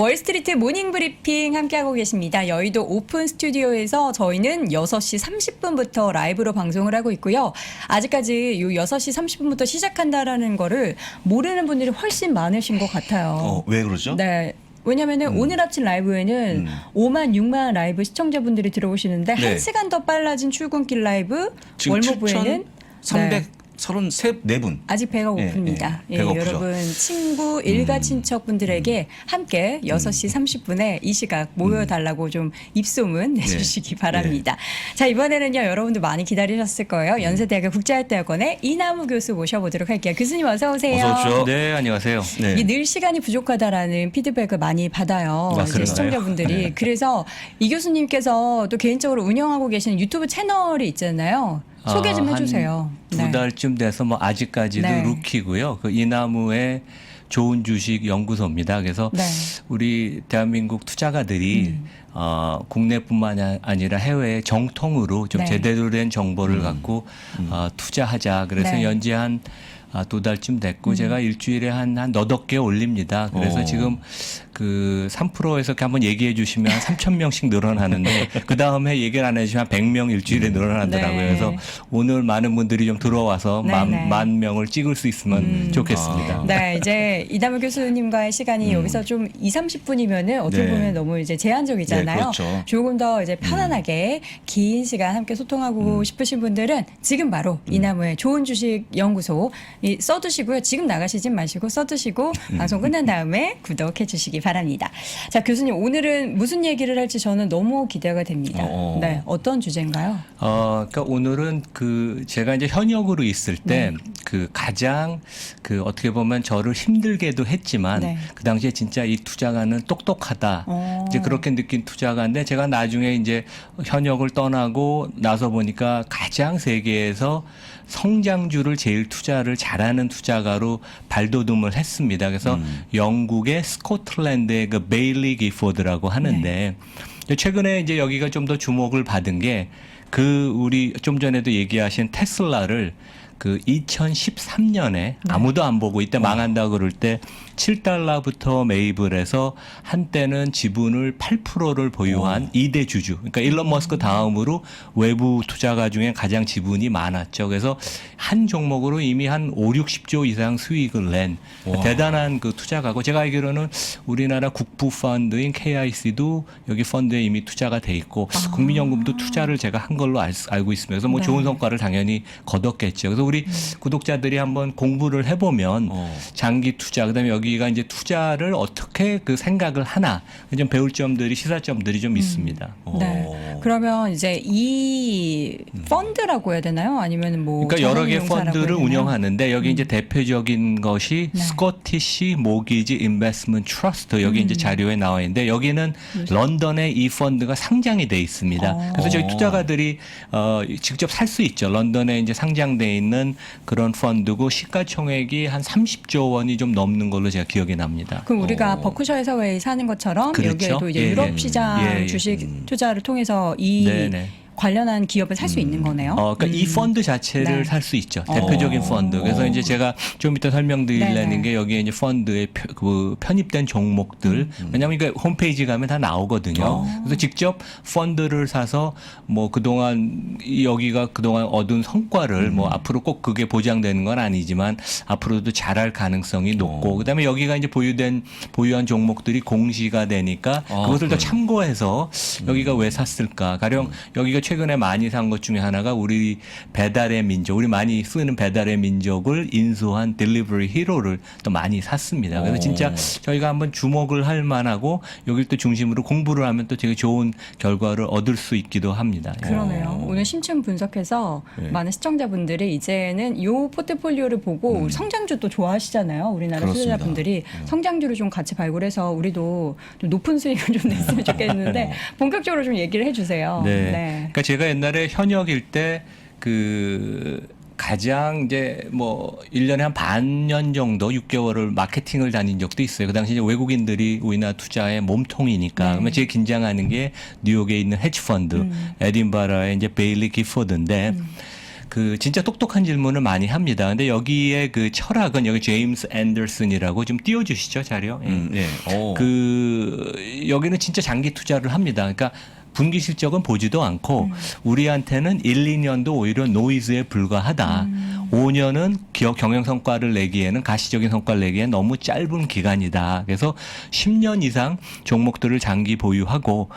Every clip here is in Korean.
월스트리트 모닝 브리핑 함께하고 계십니다. 여의도 오픈 스튜디오에서 저희는 6시 30분부터 라이브로 방송을 하고 있고요. 아직까지 이 6시 30분부터 시작한다라는 거를 모르는 분들이 훨씬 많으신 것 같아요. 왜 그러죠? 네. 왜냐면은 오늘 아침 라이브에는 5만, 6만 라이브 시청자분들이 들어오시는데 네. 1시간 더 빨라진 출근길 라이브 지금 월모부에는 7,334분. 아직 배가 예, 고픕니다. 예, 배가 고프죠. 여러분 친구 일가 친척분들에게 함께 6시 30분에 이 시각 모여달라고 좀 입소문 내주시기 바랍니다. 자, 이번에는요 여러분들 많이 기다리셨을 거예요. 연세대학교 국제할대학원의 이남우 교수 모셔보도록 할게요. 교수님 어서 오세요. 어서 오십시오. 네, 안녕하세요. 네. 이게 늘 시간이 부족하다라는 피드백을 많이 받아요. 이제 그런가요? 시청자분들이. 네. 그래서 이 교수님께서 또 개인적으로 운영하고 계시는 유튜브 채널이 있잖아요. 소개 좀 해주세요. 두 달쯤 돼서 뭐 아직까지도 네. 루키고요. 그 이나무의 좋은 주식 연구소입니다. 그래서 네. 우리 대한민국 투자가들이 국내뿐만 아니라 해외에 정통으로 좀 네. 제대로 된 정보를 갖고 투자하자. 그래서 네. 연재 한 두 달쯤 됐고 제가 일주일에 한 너댓 개 올립니다. 그래서 지금 그 3%에서 이렇게 한번 얘기해 주시면 한 3,000명씩 늘어나는데 그 다음에 얘기를 안 해주시면 한 100명 일주일에 늘어나더라고요. 네. 그래서 오늘 많은 분들이 좀 들어와서 네, 네. 만 명을 찍을 수 있으면 좋겠습니다. 네, 이제 이남우 교수님과의 시간이 여기서 좀 30분이면은 어떻게 네. 보면 너무 이제 제한적이잖아요. 네, 그렇죠. 조금 더 이제 편안하게 긴 시간 함께 소통하고 싶으신 분들은 지금 바로 이남우의 좋은 주식 연구소 써두시고요. 지금 나가시진 마시고 써두시고 방송 끝난 다음에 구독해 주시기 바랍니다. 자, 교수님 오늘은 무슨 얘기를 할지 저는 너무 기대가 됩니다. 네, 어떤 주제인가요? 그러니까 오늘은 그 제가 이제 현역으로 있을 때 그 가장 그 어떻게 보면 저를 힘들게도 했지만 네. 그 당시에 진짜 이 투자가는 똑똑하다. 이제 그렇게 느낀 투자가인데 제가 나중에 이제 현역을 떠나고 나서 보니까 가장 세계에서 성장주를 제일 투자를 잘하는 투자가로 발돋움을 했습니다. 그래서 영국의 스코틀랜드의 그 베일리 기포드라고 하는데 최근에 이제 여기가 좀 더 주목을 받은 게 그 우리 좀 전에도 얘기하신 테슬라를 그 2013년에 아무도 안 보고 이때 망한다 그럴 때 7달러부터 매입을 해서 한때는 지분을 8%를 보유한 2대 주주. 그러니까 일론 머스크 다음으로 외부 투자가 중에 가장 지분이 많았죠. 그래서 한 종목으로 이미 한 5, 60조 이상 수익을 낸 대단한 그 투자가고 제가 알기로는 우리나라 국부 펀드인 KIC도 여기 펀드에 이미 투자가 돼 있고 국민연금도 투자를 제가 한 걸로 알고 있습니다. 그래서 뭐 좋은 성과를 당연히 거뒀겠죠. 그래서 우리 구독자들이 한번 공부를 해보면 장기 투자 그다음에 여기가 이제 투자를 어떻게 그 생각을 하나 좀 배울 점들이 시사점들이 좀 있습니다. 네. 그러면 이제 이 펀드라고 해야 되나요? 아니면 뭐 그러니까 여러 개 자산운용사라고 펀드를 해야 되나요? 운영하는데 여기 이제 대표적인 것이 스코티시 모기지 인베스트먼트 트러스트 여기 이제 자료에 나와 있는데 여기는 런던에 이 펀드가 상장이 돼 있습니다. 그래서 저희 투자가들이 직접 살 수 있죠. 런던에 이제 상장돼 있는 그런 펀드고 시가총액이 한 30조 원이 좀 넘는 걸로 제가 기억이 납니다. 그럼 우리가 버크셔 해서웨이 사는 것처럼 그렇죠. 여기에도 이제 예, 유럽 예. 시장 예, 예. 주식 투자를 통해서 이 네네. 관련한 기업을 살 수 있는 거네요. 그러니까 이 펀드 자체를 네. 살 수 있죠. 대표적인 펀드. 그래서 이제 제가 좀 이따 설명드리려는 네네. 게 여기에 이제 펀드에 그 편입된 종목들. 왜냐하면 이게 홈페이지 가면 다 나오거든요. 그래서 직접 펀드를 사서 뭐 그동안 여기가 그동안 얻은 성과를 뭐 앞으로 꼭 그게 보장되는 건 아니지만 앞으로도 잘할 가능성이 높고 그다음에 여기가 이제 보유한 종목들이 공시가 되니까 그것을 더 참고해서 여기가 왜 샀을까. 가령 여기가 최근에 많이 산 것 중에 하나가 우리 배달의 민족, 우리 많이 쓰는 배달의 민족을 인수한 딜리버리 히로를 또 많이 샀습니다. 그래서 진짜 저희가 한번 주목을 할 만하고 여기를 또 중심으로 공부를 하면 또 되게 좋은 결과를 얻을 수 있기도 합니다. 그러네요. 오늘 심층 분석해서 많은 시청자분들이 이제는 요 포트폴리오를 보고 성장주 또 좋아하시잖아요. 우리나라 그렇습니다. 투자자분들이 성장주를 좀 같이 발굴해서 우리도 좀 높은 수익을 좀 냈으면 좋겠는데 본격적으로 좀 얘기를 해주세요. 네. 그러니까 제가 옛날에 현역일 때 그 가장 이제 뭐 1년에 한 반년 정도 6개월을 마케팅을 다닌 적도 있어요. 그 당시 이제 외국인들이 우리나라 투자의 몸통이니까. 그러면 제일 긴장하는 게 뉴욕에 있는 헤지펀드, 에딘버러의 이제 베일리 기포드인데 그 진짜 똑똑한 질문을 많이 합니다. 근데 여기에 그 철학은 여기 제임스 앤더슨이라고 좀 띄워주시죠 자료. 예. 그 여기는 진짜 장기 투자를 합니다. 그러니까 분기 실적은 보지도 않고 우리한테는 1, 2년도 오히려 노이즈에 불과하다. 5년은 기업 경영 성과를 내기에는 가시적인 성과를 내기에는 너무 짧은 기간이다. 그래서 10년 이상 종목들을 장기 보유하고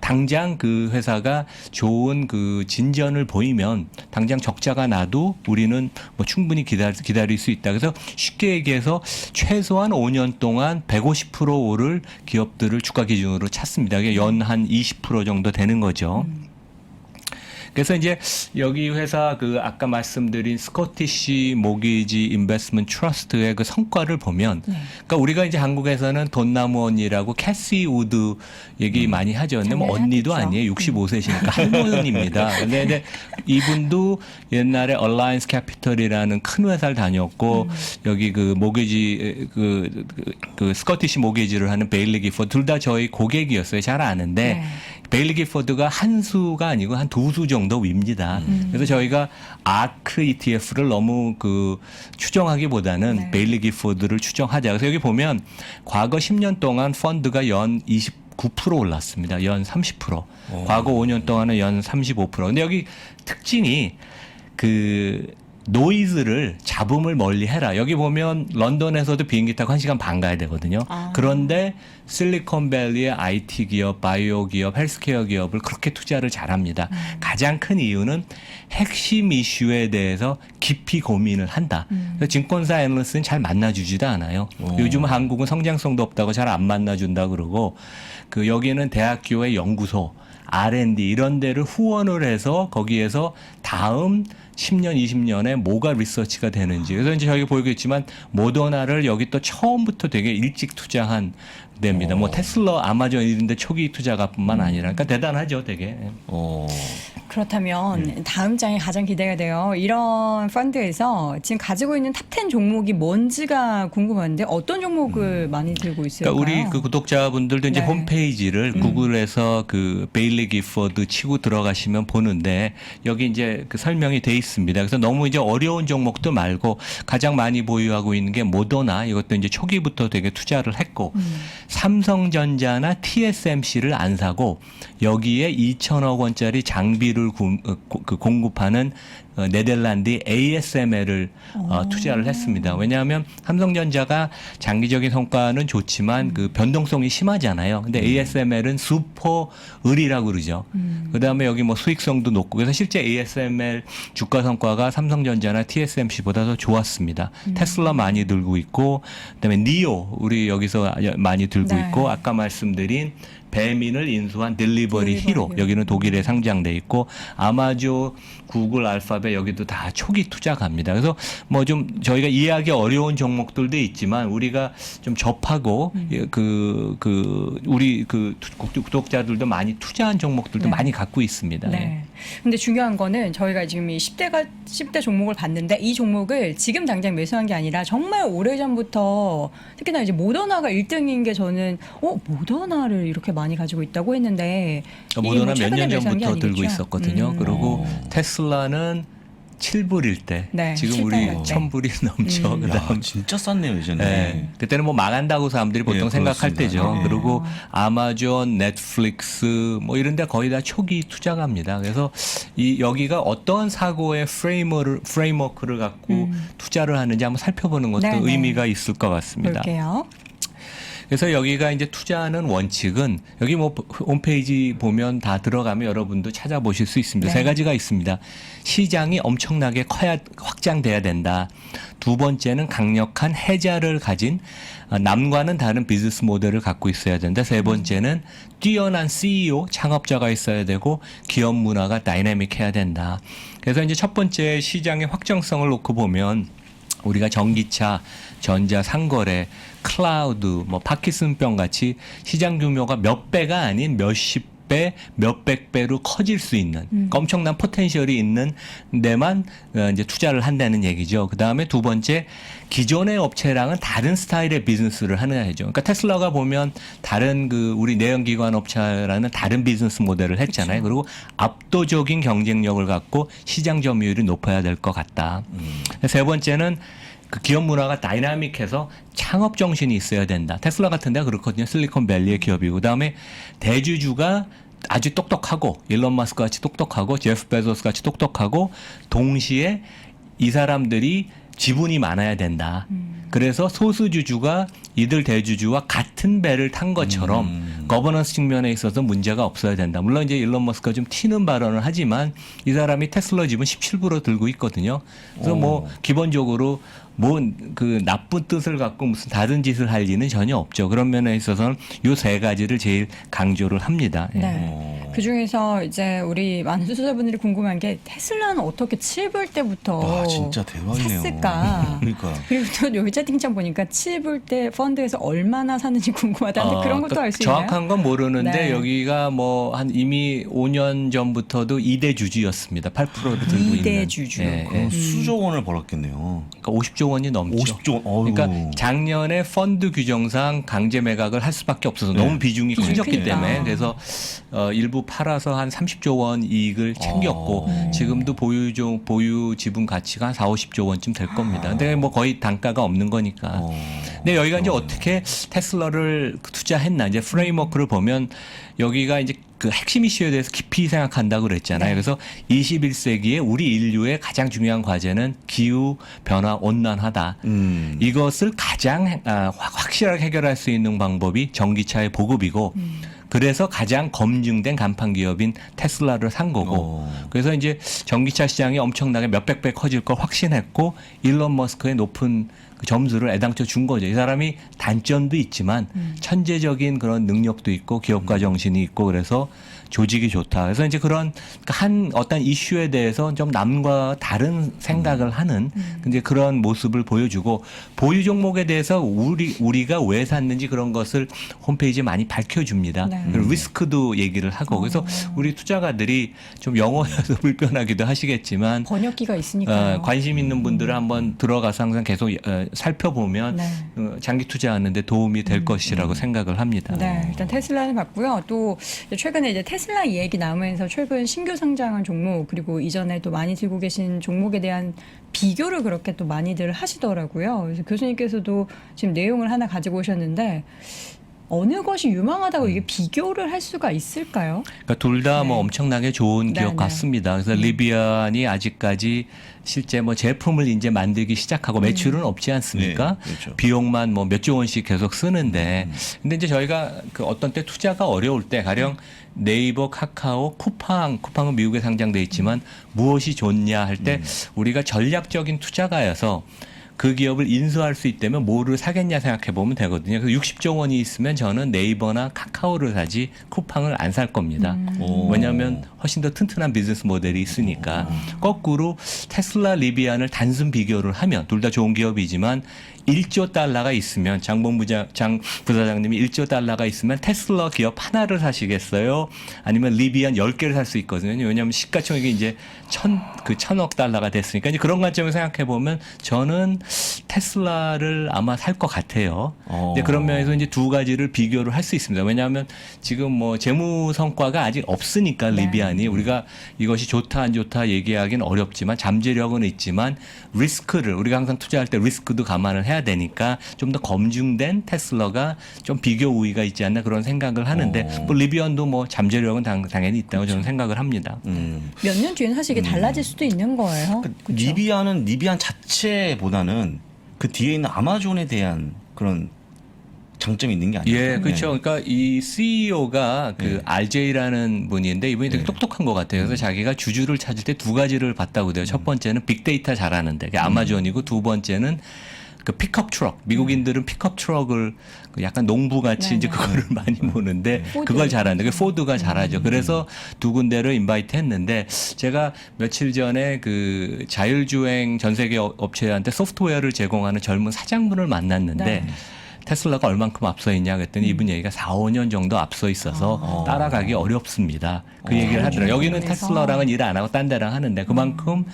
당장 그 회사가 좋은 그 진전을 보이면 당장 적자가 나도 우리는 뭐 충분히 기다릴 수 있다. 그래서 쉽게 얘기해서 최소한 5년 동안 150% 오를 기업들을 주가 기준으로 찾습니다. 그게 연 한 20% 정도 되는 거죠. 그래서 이제 여기 회사 그 아까 말씀드린 스코티시 모기지 인베스트먼트 트러스트의 그 성과를 보면 그러니까 우리가 이제 한국에서는 돈나무언니라고 캐시 우드 얘기 많이 하죠. 근데 뭐 장난이 언니도 하겠죠. 아니에요. 65세시니까 할머니입니다. 근데 이분도 옛날에 얼라이언스 캐피털이라는 큰 회사를 다녔고 여기 그 모기지 그 스코티시 모기지를 하는 베일리 기포드 둘 다 저희 고객이었어요. 잘 아는데 네. 베일리 기포드가 한 수가 아니고 한 두 수 정도 위입니다. 그래서 저희가 아크 ETF를 너무 그 추정하기보다는 네. 베일리 기포드를 추정하자. 그래서 여기 보면 과거 10년 동안 펀드가 연 29% 올랐습니다. 연 30%. 과거 5년 동안은 연 35%. 근데 여기 특징이 그 노이즈를 잡음을 멀리 해라. 여기 보면 런던에서도 비행기 타고 1시간 반 가야 되거든요. 그런데 실리콘밸리의 IT 기업, 바이오 기업, 헬스케어 기업을 그렇게 투자를 잘합니다. 가장 큰 이유는 핵심 이슈에 대해서 깊이 고민을 한다. 그래서 증권사 애널리스트는 잘 만나주지도 않아요. 요즘 한국은 성장성도 없다고 잘 안 만나준다 그러고 그 여기는 대학교의 연구소 R&D 이런 데를 후원을 해서 거기에서 다음 10년, 20년에 뭐가 리서치가 되는지. 그래서 이제 저희가 보이겠지만 모더나를 여기 또 처음부터 되게 일찍 투자한 데입니다. 뭐 테슬라, 아마존 이런 데 초기 투자가뿐만 아니라. 그러니까 대단하죠, 되게. 그렇다면 다음 장이 가장 기대가 돼요. 이런 펀드에서 지금 가지고 있는 탑 10 종목이 뭔지가 궁금한데 어떤 종목을 많이 들고 있을까요? 그러니까 우리 그 구독자분들도 이제 네. 홈페이지를 구글에서 그 베일리 기포드 치고 들어가시면 보는데 여기 이제 그 설명이 돼 있습니다. 그래서 너무 이제 어려운 종목도 말고 가장 많이 보유하고 있는 게 모더나 이것도 이제 초기부터 되게 투자를 했고 삼성전자나 TSMC를 안 사고 여기에 2천억 원짜리 장비를 공급하는 네덜란드 ASML을 투자를 했습니다. 왜냐하면 삼성전자가 장기적인 성과는 좋지만 그 변동성이 심하잖아요. 근데 ASML은 슈퍼 을이라고 그러죠. 그다음에 여기 뭐 수익성도 높고 그래서 실제 ASML 주가 성과가 삼성전자나 TSMC보다 더 좋았습니다. 테슬라 많이 들고 있고 그다음에 니오 우리 여기서 많이 들고 네. 있고 아까 말씀드린 배민을 인수한 딜리버리 히로 여기는 독일에 상장돼 있고 아마존, 구글, 알파벳 여기도 다 초기 투자 갑니다. 그래서 뭐 좀 저희가 이해하기 어려운 종목들도 있지만 우리가 좀 접하고 우리 그 구독자들도 많이 투자한 종목들도 네. 많이 갖고 있습니다. 네. 근데 중요한 거는 저희가 지금 이 10대 종목을 봤는데 이 종목을 지금 당장 매수한 게 아니라 정말 오래전부터 특히나 이제 모더나가 1등인 게 저는 모더나를 이렇게 많이 가지고 있다고 했는데 이게 모더나 뭐 몇 최근에 년 매수한 게 전부터 들고 아니겠죠? 있었거든요. 그리고 테슬라는 7불일 때 네, 지금 우리 7불일 때. 1000불이 넘죠. 야, 그다음 진짜 쌌네요, 예전에. 네. 그때는 뭐 망한다고 사람들이 보통 예, 생각할 그렇습니다. 때죠. 네. 그리고 아마존, 넷플릭스 뭐 이런 데 거의 다 초기 투자갑니다. 그래서 이 여기가 어떤 사고의 프레임워크를 갖고 투자를 하는지 한번 살펴보는 것도 네, 네. 의미가 있을 것 같습니다. 볼게요. 그래서 여기가 이제 투자하는 원칙은 여기 뭐 홈페이지 보면 다 들어가면 여러분도 찾아보실 수 있습니다. 네. 세 가지가 있습니다. 시장이 엄청나게 확장돼야 된다. 두 번째는 강력한 해자를 가진 남과는 다른 비즈니스 모델을 갖고 있어야 된다. 세 번째는 뛰어난 CEO, 창업자가 있어야 되고 기업 문화가 다이내믹해야 된다. 그래서 이제 첫 번째 시장의 확장성을 놓고 보면 우리가 전기차, 전자, 상거래, 클라우드, 뭐 파키슨병 같이 시장 규모가 몇 배가 아닌 몇십 배, 몇백 배로 커질 수 있는 엄청난 포텐셜이 있는 데만 이제 투자를 한다는 얘기죠. 그 다음에 두 번째, 기존의 업체랑은 다른 스타일의 비즈니스를 하는 해죠. 그러니까 테슬라가 보면 다른 그 우리 내연기관 업체라는 다른 비즈니스 모델을 했잖아요. 그리고 압도적인 경쟁력을 갖고 시장 점유율이 높아야 될 것 같다. 세 번째는 그 기업 문화가 다이나믹해서 창업 정신이 있어야 된다. 테슬라 같은 데가 그렇거든요. 실리콘밸리의 기업이고. 그다음에 대주주가 아주 똑똑하고 일론 머스크 같이 똑똑하고 제프 베조스 같이 똑똑하고 동시에 이 사람들이 지분이 많아야 된다. 그래서 소수주주가 이들 대주주와 같은 배를 탄 것처럼 거버넌스 측면에 있어서 문제가 없어야 된다. 물론 이제 일론 머스크가 좀 튀는 발언을 하지만 이 사람이 테슬라 지분 17% 들고 있거든요. 그래서 뭐 기본적으로 뭐 그 나쁜 뜻을 갖고 무슨 다른 짓을 할 리는 전혀 없죠. 그런 면에 있어서는 요 세 가지를 제일 강조를 합니다. 예. 네. 그 중에서 이제 우리 많은 투자자분들이 궁금한 게 테슬라는 어떻게 7불 때부터 진짜 대박이네요. 샀을까? 그러니까. 그리고 또 여기 채팅창 보니까 7불 때 펀드에서 얼마나 샀는지 궁금하다는데 그런 것도 알 수 있나요? 정확한 건 모르는데 네. 여기가 뭐 한 이미 5년 전부터도 2대 주주였습니다. 8%를 들고 2대 있는. 주주. 예, 예. 그럼 수조 원을 벌었겠네요. 그러니까 50조 원이 넘죠. 50조 원. 그러니까 작년에 펀드 규정상 강제 매각을 할 수밖에 없어서 너무 비중이 커졌기 크니까. 때문에 그래서 일부 팔아서 한 30조 원 이익을 챙겼고 지금도 보유 지분 가치가 한 4, 50조 원쯤 될 겁니다. 근데 뭐 거의 단가가 없는 거니까. 근데 여기가 이제 어떻게 테슬라를 투자했나 이제 프레임워크를 보면 여기가 이제 그 핵심 이슈에 대해서 깊이 생각한다고 그랬잖아요. 그래서 21세기에 우리 인류의 가장 중요한 과제는 기후 변화 온난화다. 이것을 가장 확실하게 해결할 수 있는 방법이 전기차의 보급이고 그래서 가장 검증된 간판 기업인 테슬라를 산 거고 그래서 이제 전기차 시장이 엄청나게 몇백 배 커질 걸 확신했고 일론 머스크의 높은 그 점수를 애당초 준 거죠. 이 사람이 단점도 있지만 천재적인 그런 능력도 있고 기업가 정신이 있고 그래서 조직이 좋다. 그래서 이제 그런 한 어떤 이슈에 대해서 좀 남과 다른 생각을 하는 이제 그런 모습을 보여주고 보유 종목에 대해서 우리가 왜 샀는지 그런 것을 홈페이지에 많이 밝혀줍니다. 네. 그리고 리스크도 얘기를 하고 그래서 우리 투자가들이 좀 영어여서 불편하기도 하시겠지만 번역기가 있으니까요. 관심 있는 분들은 한번 들어가서 항상 계속 살펴보면 네. 장기 투자하는데 도움이 될 것이라고 생각을 합니다. 네, 일단 테슬라는 봤고요. 또 최근에 이제 테슬라 얘기 나오면서 최근 신규 상장한 종목 그리고 이전에 또 많이 들고 계신 종목에 대한 비교를 그렇게 또 많이들 하시더라고요. 그래서 교수님께서도 지금 내용을 하나 가지고 오셨는데 어느 것이 유망하다고 이게 비교를 할 수가 있을까요? 그러니까 둘 다 뭐 네. 엄청나게 좋은 네, 기업 네. 같습니다. 그래서 리비안이 아직까지 실제 뭐 제품을 이제 만들기 시작하고 매출은 없지 않습니까? 네, 그렇죠. 비용만 뭐 몇 조 원씩 계속 쓰는데 근데 이제 저희가 그 어떤 때 투자가 어려울 때 가령 네이버, 카카오, 쿠팡은 미국에 상장돼 있지만 무엇이 좋냐 할 때 우리가 전략적인 투자가여서 그 기업을 인수할 수 있다면 뭐를 사겠냐 생각해 보면 되거든요. 그래서 60조 원이 있으면 저는 네이버나 카카오를 사지 쿠팡을 안 살 겁니다. 왜냐하면 훨씬 더 튼튼한 비즈니스 모델이 있으니까. 거꾸로 테슬라, 리비안을 단순 비교를 하면 둘 다 좋은 기업이지만 1조 달러가 있으면 장 부사장님이 1조 달러가 있으면 테슬라 기업 하나를 사시겠어요? 아니면 리비안 10개를 살 수 있거든요. 왜냐하면 시가총액이 이제 천억 달러가 됐으니까 이제 그런 관점에서 생각해 보면 저는 테슬라를 아마 살 것 같아요. 근데 그런 면에서 이제 두 가지를 비교를 할 수 있습니다. 왜냐하면 지금 뭐 재무 성과가 아직 없으니까 리비안이 우리가 이것이 좋다 안 좋다 얘기하기는 어렵지만 잠재력은 있지만 리스크를 우리가 항상 투자할 때 리스크도 감안을 해야 되니까 좀 더 검증된 테슬라가 좀 비교 우위가 있지 않나 그런 생각을 하는데 뭐 리비안도 뭐 잠재력은 당연히 있다고 저는 생각을 합니다. 몇 년 뒤에는 사실 이게 달라질 수도 있는 거예요. 그렇죠? 리비안 자체보다는 그 뒤에 있는 아마존에 대한 그런 장점이 있는 게 아니에요. 예, 그렇죠. 그러니까 이 CEO가 그 RJ라는 분인데 이분이 되게 똑똑한 것 같아요. 그래서 자기가 주주를 찾을 때 두 가지를 봤다고 돼요. 첫 번째는 빅데이터 잘하는데 그게 아마존이고 두 번째는 그 픽업 트럭. 미국인들은 픽업 트럭을 그 약간 농부같이 이제 그거를 많이 보는데 그걸 잘하는데 그 포드가 잘하죠. 그래서 두 군데를 인바이트 했는데 제가 며칠 전에 그 자율주행 전 세계 업체한테 소프트웨어를 제공하는 젊은 사장분을 만났는데 테슬라가 얼만큼 앞서 있냐 그랬더니 이분 얘기가 4, 5년 정도 앞서 있어서 따라가기 어렵습니다. 그 얘기를 하더라고요. 여기는 부분에서. 테슬라랑은 일 안 하고 딴 데랑 하는데 그만큼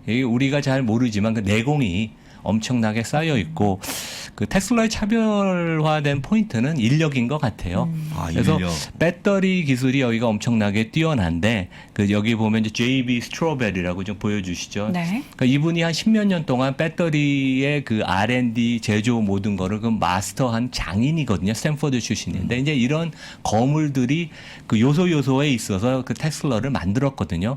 이 우리가 잘 모르지만 그 내공이 엄청나게 쌓여 있고 그 테슬라의 차별화된 포인트는 인력인 것 같아요. 그래서 인력. 배터리 기술이 여기가 엄청나게 뛰어난데 그 여기 보면 이제 JB 스트로베리라고 좀 보여주시죠. 네. 그러니까 이분이 한 10몇 년 동안 배터리의 그 R&D 제조 모든 거를 그 마스터한 장인이거든요. 스탠퍼드 출신인데 이제 이런 거물들이 그 요소에 있어서 그 테슬라를 만들었거든요.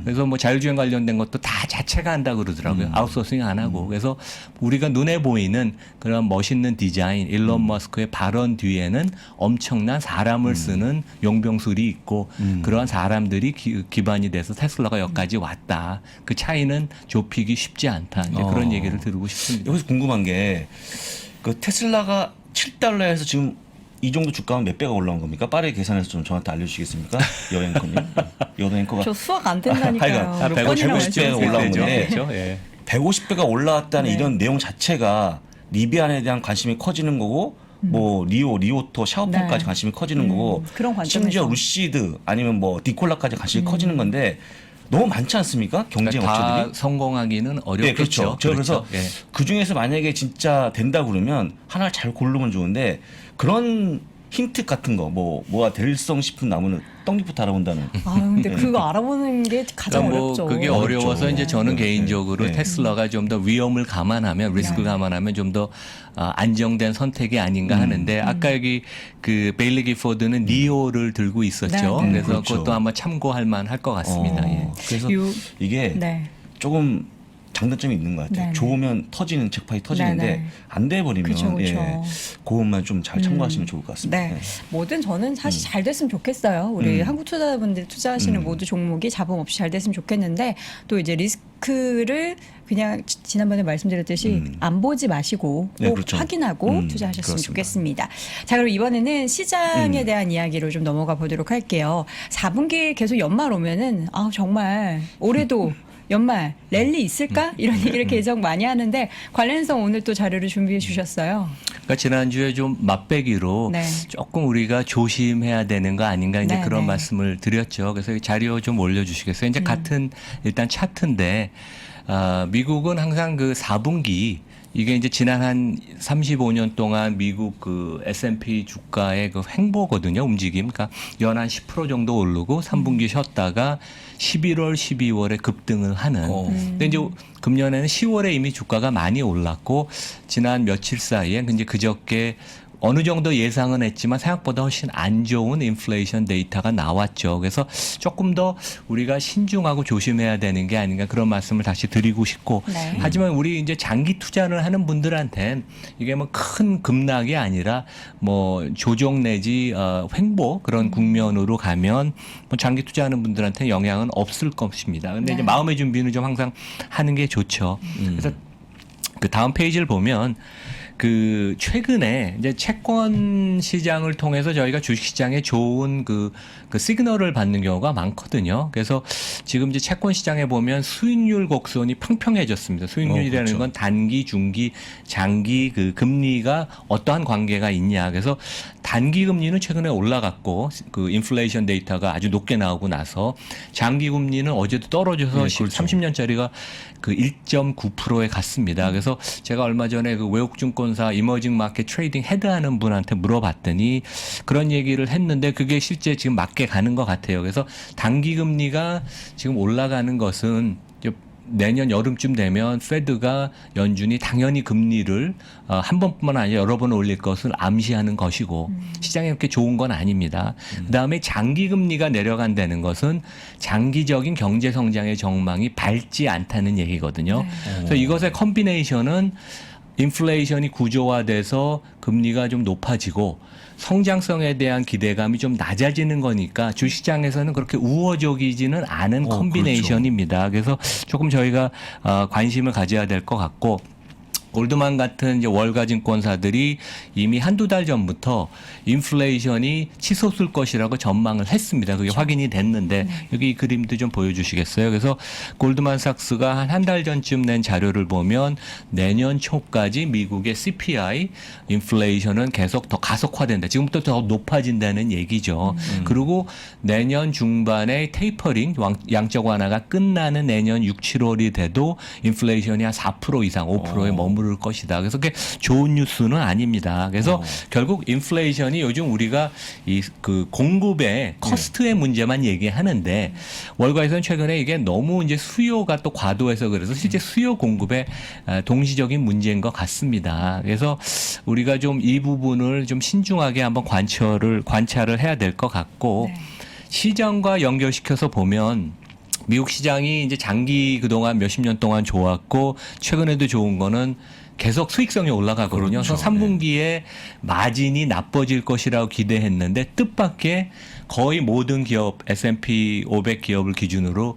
그래서 뭐 자율주행 관련된 것도 다 자체가 한다 그러더라고요. 아웃소싱 안 하고. 그래서 우리가 눈에 보이는 그런 멋있는 디자인, 일론 머스크의 발언 뒤에는 엄청난 사람을 쓰는 용병술이 있고 그러한 사람들이 기반이 돼서 테슬라가 여기까지 왔다. 그 차이는 좁히기 쉽지 않다. 이제 그런 얘기를 들고 싶습니다. 여기서 궁금한 게 그 테슬라가 7달러에서 지금 이 정도 주가면 몇 배가 올라온 겁니까? 빠르게 계산해서 좀 저한테 알려주시겠습니까? 여앵커님. 여앵커가 저 수학 안 된다니까요. 하여간 몇 번이나 150 배가 말씀하세요. 올라온 건데 그렇죠? 예. 150배가 올라왔다는 네. 이런 내용 자체가 리비안에 대한 관심이 커지는 거고 뭐 리오토, 샤오펑까지 네. 관심이 커지는 거고 그런 관점에서. 심지어 루시드 아니면 뭐 디콜라까지 관심이 커지는 건데 너무 많지 않습니까? 경쟁 그러니까 다 업체들이? 성공하기는 어렵겠죠. 네, 그렇죠. 제가 그래서 예. 그 중에서 만약에 진짜 된다 그러면 하나를 잘 고르면 좋은데 그런 힌트 같은 거 뭐가 될성 싶은 나무는 떡잎부터 알아본다는. 아, 근데 그거 알아보는 게 가장 그러니까 뭐 어렵죠. 그게 어렵죠. 어려워서 이제 저는 네. 개인적으로 네. 테슬라가 좀 더 위험을 감안하면 리스크 네. 감안하면 좀 더 안정된 선택이 아닌가 하는데 아까 여기 그 베일리 기포드는 니오를 들고 있었죠. 네, 네. 그래서 그렇죠. 그것도 아마 참고할 만할 것 같습니다. 예. 그래서 요- 이게 네. 조금 장단점이 있는 것 같아요. 네네. 좋으면 터지는 잭팟이 터지는데 네네. 안 돼 버리면 그쵸, 그쵸. 예, 그것만 좀 잘 참고하시면 좋을 것 같습니다. 네. 뭐든 저는 사실 잘 됐으면 좋겠어요. 우리 한국 투자자분들 투자하시는 모두 종목이 잡음 없이 잘 됐으면 좋겠는데 또 이제 리스크를 그냥 지난번에 말씀드렸듯이 안 보지 마시고 꼭 네, 그렇죠. 확인하고 투자하셨으면 그렇습니다. 좋겠습니다. 자, 그럼 이번에는 시장에 대한 이야기로 좀 넘어가 보도록 할게요. 4분기 계속 연말 오면은 아, 정말 올해도 연말 랠리 있을까? 이런 얘기를 계속 많이 하는데 관련해서 오늘 또 자료를 준비해 주셨어요. 그러니까 지난주에 좀 맛배기로 네. 조금 우리가 조심해야 되는 거 아닌가 이제 네, 그런 네. 말씀을 드렸죠. 그래서 이 자료 좀 올려주시겠어요? 이제 같은 일단 차트인데 미국은 항상 그 4분기 이게 이제 지난 한 35년 동안 미국 그 S&P 주가의 그 횡보거든요, 움직임. 그러니까 연 한 10% 정도 오르고 3분기 쉬었다가 11월, 12월에 급등을 하는. 근데 이제 금년에는 10월에 이미 주가가 많이 올랐고 지난 며칠 사이에 이제 그저께 어느 정도 예상은 했지만 생각보다 훨씬 안 좋은 인플레이션 데이터가 나왔죠. 그래서 조금 더 우리가 신중하고 조심해야 되는 게 아닌가 그런 말씀을 다시 드리고 싶고 네. 하지만 우리 이제 장기 투자를 하는 분들한테는 이게 뭐 큰 급락이 아니라 뭐 조정 내지 횡보 그런 국면으로 가면 뭐 장기 투자하는 분들한테는 영향은 없을 것입니다. 근데 네. 이제 마음의 준비는 좀 항상 하는 게 좋죠. 그래서 그 다음 페이지를 보면 그 최근에 이제 채권 시장을 통해서 저희가 주식 시장에 좋은 그 시그널을 받는 경우가 많거든요. 그래서 지금 이제 채권 시장에 보면 수익률 곡선이 평평해졌습니다. 수익률이라는 그렇죠. 건 단기, 중기, 장기 그 금리가 어떠한 관계가 있냐. 그래서 단기 금리는 최근에 올라갔고 그 인플레이션 데이터가 아주 높게 나오고 나서 장기 금리는 어제도 떨어져서 네, 그렇죠. 30년짜리가 그 1.9%에 갔습니다. 그래서 제가 얼마 전에 그 외국 증권사 이머징 마켓 트레이딩 헤드하는 분한테 물어봤더니 그런 얘기를 했는데 그게 실제 지금 맞게 가는 것 같아요. 그래서 단기 금리가 지금 올라가는 것은 이제 내년 여름쯤 되면 페드가 연준이 당연히 금리를 한 번뿐만 아니라 여러 번 올릴 것을 암시하는 것이고 시장에 그렇게 좋은 건 아닙니다. 그다음에 장기 금리가 내려간다는 것은 장기적인 경제 성장의 전망이 밝지 않다는 얘기거든요. 그래서 이것의 컴비네이션은 인플레이션이 구조화돼서 금리가 좀 높아지고 성장성에 대한 기대감이 좀 낮아지는 거니까 주식시장에서는 그렇게 우호적이지는 않은 컴비네이션입니다. 그래서 조금 저희가 관심을 가져야 될 것 같고 골드만 같은 이제 월가증권사들이 이미 한두 달 전부터 인플레이션이 치솟을 것이라고 전망을 했습니다. 그게 확인이 됐는데 여기 이 그림도 좀 보여주시겠어요? 그래서 골드만삭스가 한 달 전쯤 낸 자료를 보면 내년 초까지 미국의 CPI 인플레이션은 계속 더 가속화된다. 지금부터 더 높아진다는 얘기죠. 그리고 내년 중반에 테이퍼링 양적 완화가 끝나는 내년 6, 7월이 돼도 인플레이션이 한 4% 이상 5%에 머무를 것이다. 그래서 그게 좋은 뉴스는 아닙니다. 그래서 결국 인플레이션이 요즘 우리가 이 그 공급의 커스트의 문제만 얘기하는데 월가에서는 최근에 이게 너무 이제 수요가 또 과도해서 그래서 실제 수요 공급의 동시적인 문제인 것 같습니다. 그래서 우리가 좀 이 부분을 좀 신중하게 한번 관찰을 해야 될 것 같고 시장과 연결시켜서 보면 미국 시장이 이제 장기 그동안 몇십 년 동안 좋았고 최근에도 좋은 거는 계속 수익성이 올라가거든요. 그렇죠. 그래서 3분기에 마진이 나빠질 것이라고 기대했는데 뜻밖의 거의 모든 기업 S&P 500 기업을 기준으로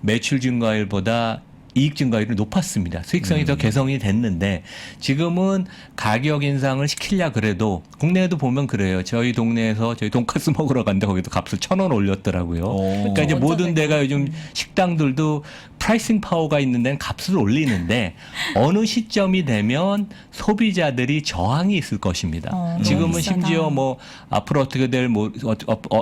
매출 증가율보다 이익 증가율이 높았습니다. 수익성이 더 개선이 됐는데 지금은 가격 인상을 시키려 그래도 국내에도 보면 그래요. 저희 동네에서 저희 돈가스 먹으러 갔는데 거기도 값을 1,000원 올렸더라고요. 그러니까 이제 모든 데가 요즘 식당들도 프라이싱 파워가 있는 데는 값을 올리는데 어느 시점이 되면 소비자들이 저항이 있을 것입니다. 지금은 비싸다. 심지어 뭐 앞으로 어떻게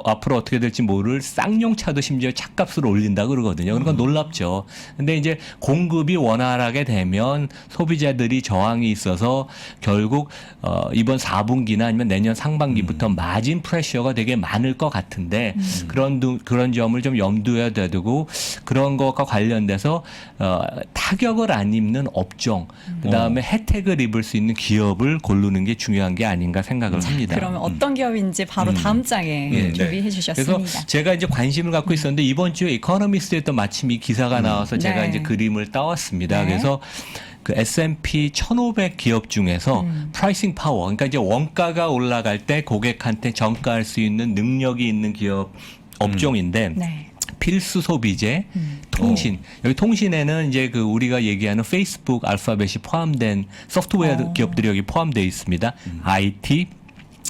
앞으로 어떻게 될지 모를 쌍용차도 심지어 차값을 올린다 그러거든요. 그러니까 놀랍죠. 근데 이제 공급이 원활하게 되면 소비자들이 저항이 있어서 결국 이번 4분기나 아니면 내년 상반기부터 마진 프레셔가 되게 많을 것 같은데 그런 점을 좀 염두에 두고 그런 것과 관련돼서 타격을 안 입는 업종 그다음에 혜택을 입을 수 있는 기업을 고르는 게 중요한 게 아닌가 생각을 합니다. 그러면 어떤 기업인지 바로 다음 장에 준비해 주셨습니다. 그래서 제가 이제 관심을 갖고 있었는데 이번 주에 이코노미스트에 또 마침 이 기사가 나와서 제가 네. 이제 그림을 따왔습니다. 네. 그래서 그 S&P 1,500 기업 중에서 프라이싱 파워, 그러니까 이제 원가가 올라갈 때 고객한테 정가할 수 있는 능력이 있는 기업 업종인데 네. 필수 소비재, 통신. 여기 통신에는 이제 그 우리가 얘기하는 페이스북, 알파벳이 포함된 소프트웨어 기업들이 여기 포함되어 있습니다. IT,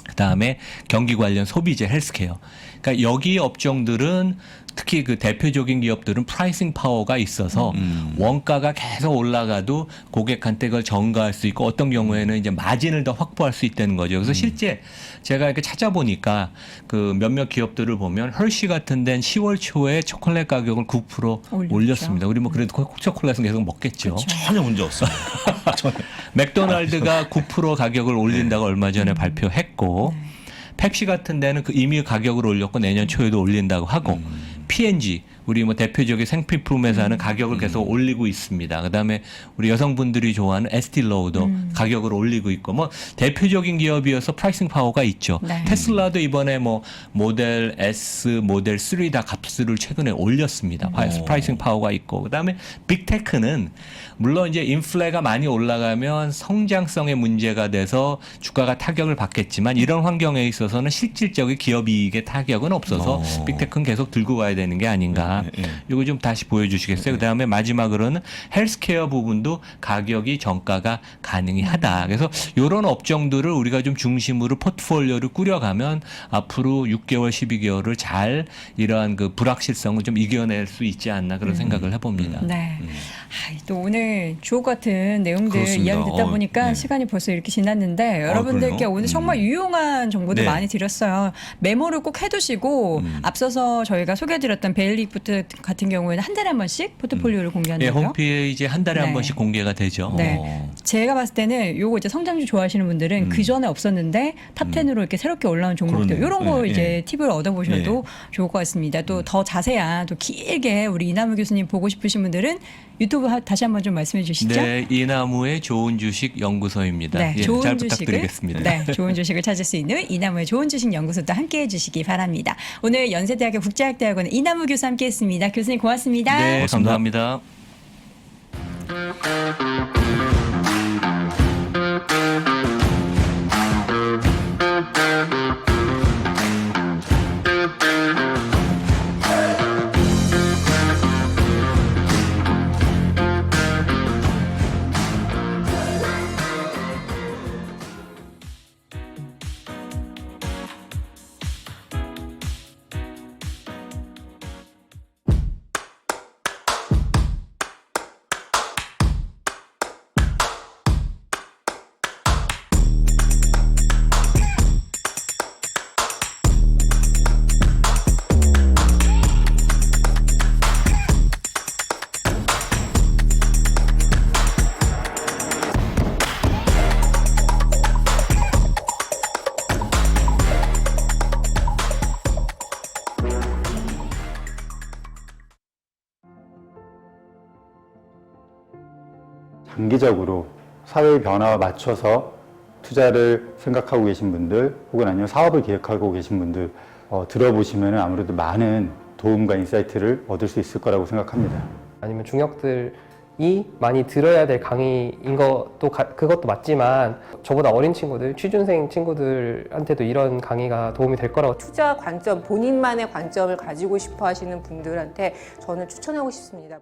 그다음에 경기 관련 소비재, 헬스케어. 그러니까 여기 업종들은 특히 그 대표적인 기업들은 프라이싱 파워가 있어서 원가가 계속 올라가도 고객한테 그걸 전가할 수 있고 어떤 경우에는 이제 마진을 더 확보할 수 있다는 거죠. 그래서 실제 제가 이렇게 찾아보니까 그 몇몇 기업들을 보면 헐시 같은 데는 10월 초에 초콜릿 가격을 9% 올렸죠. 올렸습니다. 우리 뭐 그래도 초콜릿은 계속 먹겠죠. 전혀 문제 없습니다. 전혀. 맥도날드가 9% 가격을 올린다고 얼마 전에 발표했고 펩시 같은 데는 그 이미 가격을 올렸고 내년 초에도 올린다고 하고 P&G 우리 뭐 대표적인 생필품 회사는 가격을 계속 올리고 있습니다. 그다음에 우리 여성분들이 좋아하는 에스티로우도 가격을 올리고 있고 뭐 대표적인 기업이어서 프라이싱 파워가 있죠. 네. 테슬라도 이번에 뭐 모델 S, 모델 3 다 값을 최근에 올렸습니다. 프라이싱 파워가 있고 그다음에 빅테크는 물론 이제 인플레가 많이 올라가면 성장성의 문제가 돼서 주가가 타격을 받겠지만 이런 환경에 있어서는 실질적인 기업 이익의 타격은 없어서 빅테크는 계속 들고 가야 되는 게 아닌가. 이거 좀 다시 보여주시겠어요? 그다음에 마지막으로는 헬스케어 부분도 가격이 정가가 가능하다. 그래서 이런 업종들을 우리가 좀 중심으로 포트폴리오를 꾸려가면 앞으로 6개월, 12개월을 잘 이러한 그 불확실성을 좀 이겨낼 수 있지 않나 그런 생각을 해봅니다. 네. 또 오늘 주옥 같은 내용들 그렇습니다. 이야기 듣다 보니까 네. 시간이 벌써 이렇게 지났는데 여러분들께 그래요? 오늘 정말 유용한 정보들 네. 많이 드렸어요. 메모를 꼭 해두시고 앞서서 저희가 소개해드렸던 베일리프트 같은 경우에는 한 달에 한 번씩 포트폴리오를 예, 공개한다고요? 홈페이지에 한 달에 네. 한 번씩 공개가 되죠. 네. 제가 봤을 때는 요거 이제 성장주 좋아하시는 분들은 그 전에 없었는데 탑10으로 이렇게 새롭게 올라온 종목들 그러네요. 이런 거 네, 이제 네. 팁을 얻어보셔도 좋을 것 같습니다. 또 더 자세한 또 길게 우리 이남우 교수님 보고 싶으신 분들은 유튜브 다시 한번 좀 말씀해 주시죠. 네, 이나무의 좋은 주식 연구소입니다. 네, 예, 좋은 잘 주식을 부탁드리겠습니다. 네, 좋은 주식을 찾을 수 있는 이나무의 좋은 주식 연구소도 함께해 주시기 바랍니다. 오늘 연세대학교 국제학대학원 이나무 교수 함께했습니다. 교수님 고맙습니다. 네, 고맙습니다. 감사합니다. 단기적으로 사회의 변화와 맞춰서 투자를 생각하고 계신 분들 혹은 아니면 사업을 계획하고 계신 분들 들어보시면 아무래도 많은 도움과 인사이트를 얻을 수 있을 거라고 생각합니다. 아니면 중역들이 많이 들어야 될 강의인 것도 그것도 맞지만 저보다 어린 친구들, 취준생 친구들한테도 이런 강의가 도움이 될 거라고. 투자 관점, 본인만의 관점을 가지고 싶어 하시는 분들한테 저는 추천하고 싶습니다.